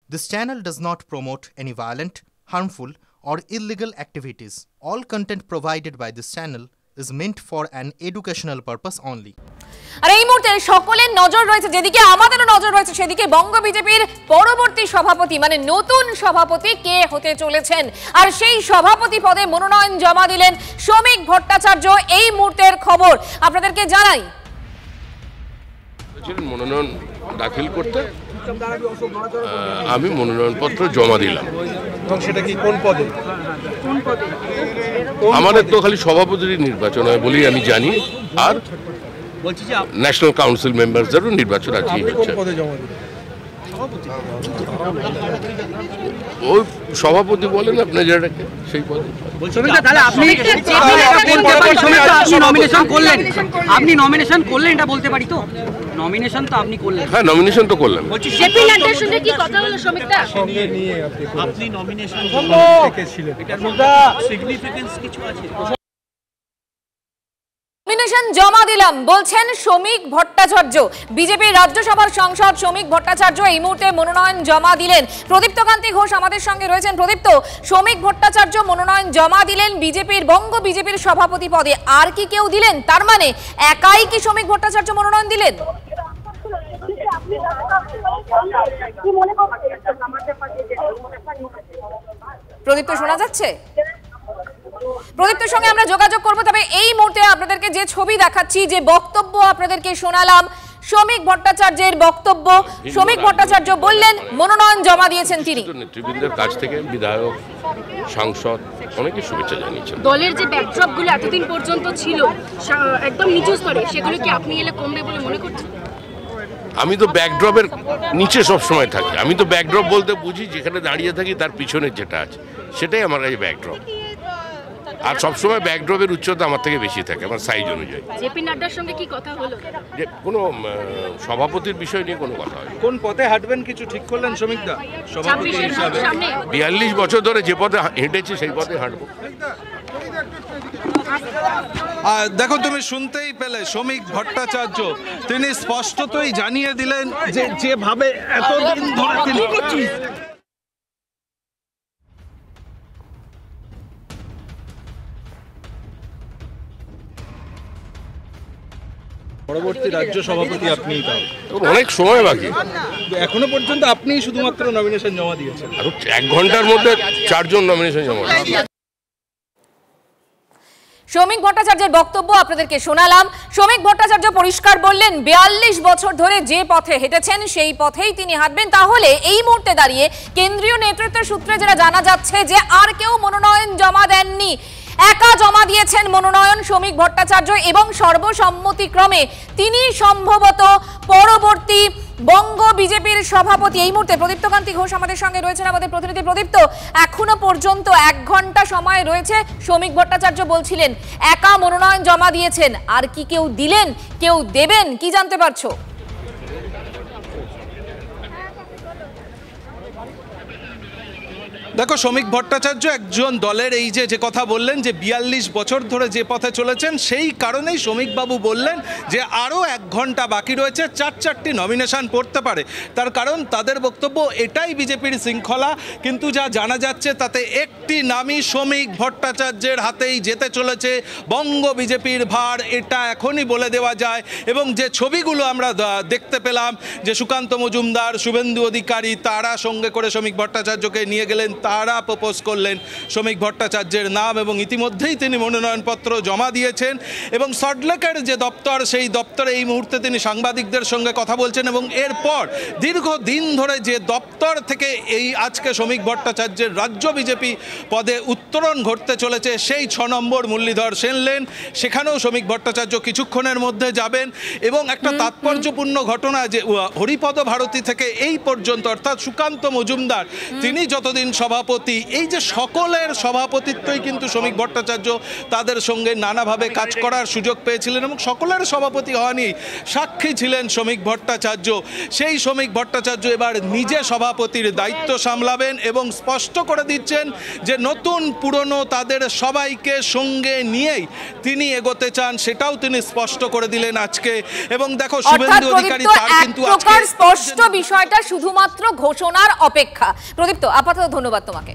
This channel does not promote any violent, harmful, or illegal activities. All content provided by this channel is meant for an educational purpose only. আর এই মুহূর্তে সকলের নজর রয়েছে যেদিকে আমাদেরও নজর রয়েছে সেদিকে বঙ্গ বিজেপির পরবর্তী সভাপতি মানে নতুন সভাপতি কে হতে চলেছেন আর সেই সভাপতি পদে মনোনয়ন জমা দিলেন শ্রমিক ভট্টাচার্য এই মুহূর্তের খবর আপনাদেরকে জানাই মনোনয়ন দাখিল করতে আমি মনোনয়নপত্র জমা দিলাম এবং সেটা কি কোন পদে আমাদের তো খালি সভাপতির নির্বাচন হয় বলেই আমি জানি আর ন্যাশনাল কাউন্সিল মেম্বারদেরও নির্বাচন আজকেই হচ্ছে ওই সভাপতি বলেন আপনার যেটাকে সেই পদে আপনি নমিনেশন করলেন এটা বলতে পারি তো নমিনেশন তো আপনি করলেন হ্যাঁ নমিনেশন তো করলাম জেপি নাড্ডার সঙ্গে কি কথা হলো শ্রমিকদা সঙ্গে নিয়ে আপনি নমিনেশন ছিলেন এটার মধ্যে সিগনিফিকেন্স কিছু আছে নমিনেশন জমা দিলাম বলছেন শ্রমিক ভট্টাচার্য বিজেপির রাজ্যসভার সাংসদ শ্রমিক ভট্টাচার্য এই মুহূর্তে মনোনয়ন জমা দিলেন প্রদীপ্ত কান্তি ঘোষ আমাদের সঙ্গে রয়েছেন প্রদীপ্ত শ্রমিক ভট্টাচার্য মনোনয়ন জমা দিলেন বিজেপির বঙ্গ বিজেপির সভাপতি পদে আর কি কেউ দিলেন তার মানে একাই কি শ্রমিক ভট্টাচার্য মনোনয়ন দিলেন প্রদীপ্ত শোনা যাচ্ছে প্রদীপ্তের সঙ্গে আমরা যোগাযোগ করব তবে এই মুহূর্তে আপনাদেরকে যে ছবি দেখাচ্ছি যে বক্তব্য আপনাদেরকে শোনালাম শ্রমিক ভট্টাচার্যের বক্তব্য শ্রমিক ভট্টাচার্য বললেন মনোনয়ন জমা দিয়েছেন তিনি নেতৃবৃন্দের কাছ থেকে বিধায়ক সাংসদ অনেকে শুভেচ্ছা জানিয়েছেন দলের যে ব্যাকড্রপগুলো এতদিন পর্যন্ত ছিল একদম নিচু স্তরে সেগুলো কি আপনি এলে কমবে বলে মনে করছেন আমি তো ব্যাকড্রপের নিচে সব সময় থাকি আমি তো ব্যাকড্রপ বলতে বুঝি যেখানে দাঁড়িয়ে থাকি তার পিছনে যেটা আছে সেটাই আমার কাছে ব্যাকড্রপ আর সবসময় ব্যাকড্রপের উচ্চতা আমার থেকে বেশি থাকে আমার সাইজ অনুযায়ী জেপি নাড্ডার সঙ্গে কি কথা হলো যে কোনো সভাপতির বিষয় নিয়ে কোনো কথা হয় কোন পথে হাঁটবেন কিছু ঠিক করলেন শ্রমিকদা সভাপতি হিসাবে 42 বছর ধরে যে পথে হেঁটেছি সেই পথে হাঁটবো দেখো তুমি শুনতেই পেলে শ্রমিক ভট্টাচার্য তিনি স্পষ্টতই জানিয়ে দিলেন যে যেভাবে এতদিন ধরে তিনি পরবর্তী রাজ্য সভাপতি আপনিই তাও অনেক সময় বাকি এখনো পর্যন্ত আপনিই শুধুমাত্র নমিনেশন জমা দিয়েছেন আর 1 ঘন্টার মধ্যে 4 জন নমিনেশন জমা দিয়েছেন শ্রমিক ভট্টাচার্যের বক্তব্য আপনাদেরকে শোনালাম শ্রমিক ভট্টাচার্য পরিষ্কার বললেন 42 বছর ধরে যে পথে হেঁটেছেন সেই পথেই তিনি হাঁটবেন তাহলে এই মুহূর্তে দাঁড়িয়ে কেন্দ্রীয় নেতৃত্বের সূত্রে যেটা জানা যাচ্ছে যে আর কেউ মনোনয়ন জমা দেননি একা জমা দিয়েছেন মনোনয়ন শ্রমিক ভট্টাচার্য এবং সর্বসম্মতিক্রমে তিনি সম্ভবত পরবর্তী বঙ্গ বিজেপির সভাপতি এই মুহূর্তে প্রদীপ্ত কান্তি ঘোষ আমাদের সঙ্গে রয়েছেন আমাদের প্রতিনিধি প্রদীপ্ত এখনো পর্যন্ত 1 ঘন্টা সময় রয়েছে শ্রমিক ভট্টাচার্য বলছিলেন একা মনোনয়ন জমা দিয়েছেন আর কি কেউ দিলেন কেউ দেবেন কি জানতে পারছো দেখো শ্রমিক ভট্টাচার্য একজন দলের এই যে কথা বললেন যে 42 বছর ধরে যে পথে চলেছেন সেই কারণেই শ্রমিকবাবু বললেন যে আরও 1 ঘন্টা বাকি রয়েছে 4টি নমিনেশন পড়তে পারে তার কারণ তাদের বক্তব্য এটাই বিজেপির শৃঙ্খলা কিন্তু যা জানা যাচ্ছে তাতে একটি নামই শ্রমিক ভট্টাচার্যের হাতেই যেতে চলেছে বঙ্গ বিজেপির ভার এটা এখনই বলে দেওয়া যায় এবং যে ছবিগুলো আমরা দেখতে পেলাম যে সুকান্ত মজুমদার শুভেন্দু অধিকারী তারা সঙ্গে করে শ্রমিক ভট্টাচার্যকে নিয়ে গেলেন তারা প্রপোজ করলেন শ্রমিক ভট্টাচার্যের নাম এবং ইতিমধ্যেই তিনি মনোনয়নপত্র জমা দিয়েছেন এবং সল্টলেকের যে দপ্তর সেই দপ্তরে এই মুহূর্তে তিনি সাংবাদিকদের সঙ্গে কথা বলছেন এবং এরপর দীর্ঘদিন ধরে যে দপ্তর থেকে এই আজকে শ্রমিক ভট্টাচার্যের রাজ্য বিজেপি পদে উত্তরণ ঘটতে চলেছে সেই 6 নম্বর মুরলীধর সেন লেন সেখানেও শ্রমিক ভট্টাচার্য কিছুক্ষণের মধ্যে যাবেন এবং একটা তাৎপর্যপূর্ণ ঘটনা যে হরিপদ ভারতী থেকে এই পর্যন্ত অর্থাৎ সুকান্ত মজুমদার তিনি যতদিন সভা সভাপতি, এই যে সকলের সভাপতিত্বই কিন্তু শ্রমিক ভট্টাচার্য তাদের সঙ্গে নানাভাবে কাজ করার সুযোগ পেয়েছিলেন এবং সকলের সভাপতি হয়নি, সাক্ষী ছিলেন শ্রমিক ভট্টাচার্য। সেই শ্রমিক ভট্টাচার্য এবার নিজে সভাপতির দায়িত্ব সামলাবেন এবং স্পষ্ট করে দিচ্ছেন যে নতুন পুরনো তাদের সবাইকে সঙ্গে নিয়েই তিনি এগোতে চান, সেটাও তিনি স্পষ্ট করে দিলেন আজকে। এবং দেখো শুভেন্দু অধিকারী তার কিন্তু স্পষ্ট বিষয়টা শুধুমাত্র ঘোষণার অপেক্ষা। প্রদীপ্ত, আপাতত ধন্যবাদ তোমাকে।